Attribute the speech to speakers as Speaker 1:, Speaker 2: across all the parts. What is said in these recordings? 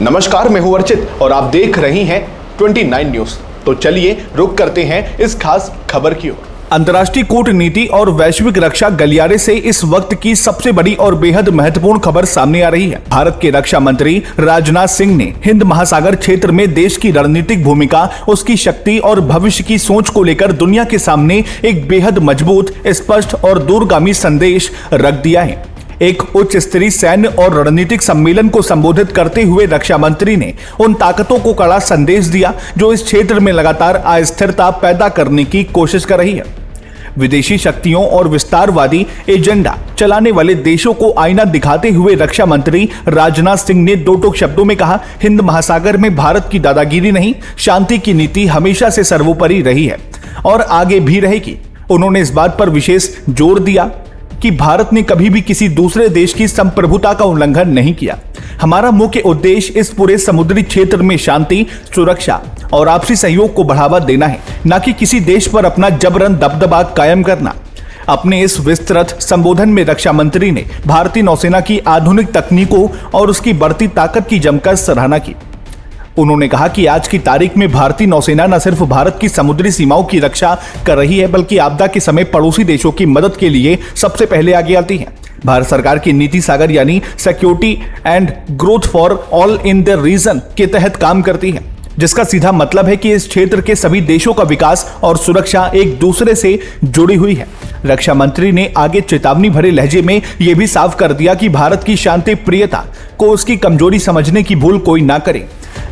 Speaker 1: नमस्कार, मैं हूं अर्चित और आप देख रही हैं 29 न्यूज। तो चलिए रुक करते हैं इस खास खबर की ओर। अंतर्राष्ट्रीय कूटनीति और वैश्विक रक्षा गलियारे से इस वक्त की सबसे बड़ी और बेहद महत्वपूर्ण खबर सामने आ रही है। भारत के रक्षा मंत्री राजनाथ सिंह ने हिंद महासागर क्षेत्र में देश की रणनीतिक भूमिका, उसकी शक्ति और भविष्य की सोच को लेकर दुनिया के सामने एक बेहद मजबूत, स्पष्ट और दूरगामी संदेश रख दिया है। एक उच्च स्तरीय सैन्य और रणनीतिक सम्मेलन को संबोधित करते हुए रक्षा मंत्री ने उन ताकतों को कड़ा संदेश दिया जो इस क्षेत्र में लगातार अस्थिरता पैदा करने की कोशिश कर रही है। विदेशी शक्तियों और विस्तारवादी एजेंडा चलाने वाले देशों को आईना दिखाते हुए रक्षा मंत्री राजनाथ सिंह ने दो टूक शब्दों में कहा, हिंद महासागर में भारत की दादागिरी नहीं, शांति की नीति हमेशा से सर्वोपरि रही है और आगे भी रहेगी। उन्होंने इस बात पर विशेष जोर दिया कि भारत ने कभी भी किसी दूसरे देश की संप्रभुता का उल्लंघन नहीं किया। हमारा मुख्य उद्देश्य इस पूरे समुद्री क्षेत्र में शांति, सुरक्षा और आपसी सहयोग को बढ़ावा देना है, न कि किसी देश पर अपना जबरन दबदबा कायम करना। अपने इस विस्तृत संबोधन में रक्षा मंत्री ने भारतीय नौसेना की आधुनिक तकनीकों और उसकी बढ़ती ताकत की जमकर सराहना की। उन्होंने कहा कि आज की तारीख में भारतीय नौसेना न सिर्फ भारत की समुद्री सीमाओं की रक्षा कर रही है, बल्कि आपदा के समय पड़ोसी देशों की मदद के लिए सबसे पहले आगे आती है। भारत सरकार की नीति सागर यानी security and growth for all in the region के तहत काम करती है, जिसका सीधा मतलब है कि इस क्षेत्र के सभी देशों का विकास और सुरक्षा एक दूसरे से जुड़ी हुई है। रक्षा मंत्री ने आगे चेतावनी भरे लहजे में यह भी साफ कर दिया कि भारत की शांति प्रियता को उसकी कमजोरी समझने की भूल कोई ना करे।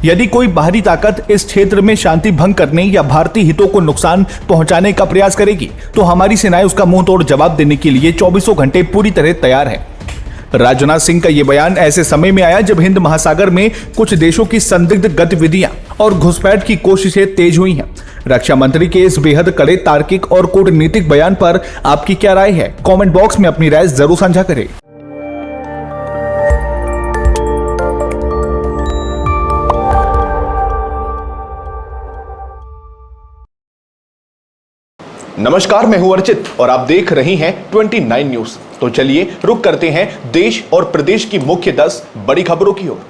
Speaker 1: यदि कोई बाहरी ताकत इस क्षेत्र में शांति भंग करने या भारतीय हितों को नुकसान पहुंचाने का प्रयास करेगी तो हमारी सेनाएं उसका मुंह तोड़ जवाब देने के लिए 24 घंटे पूरी तरह तैयार है। राजनाथ सिंह का यह बयान ऐसे समय में आया जब हिंद महासागर में कुछ देशों की संदिग्ध गतिविधियां और घुसपैठ की कोशिशें तेज हुई हैं। रक्षा मंत्री के इस बेहद कड़े तार्किक और कूटनीतिक बयान पर आपकी क्या राय है? कमेंट बॉक्स में अपनी राय जरूर साझा करें। नमस्कार, मैं हूं अर्चित और आप देख रही हैं 29 न्यूज। तो चलिए रुक करते हैं देश और प्रदेश की मुख्य 10 बड़ी खबरों की ओर।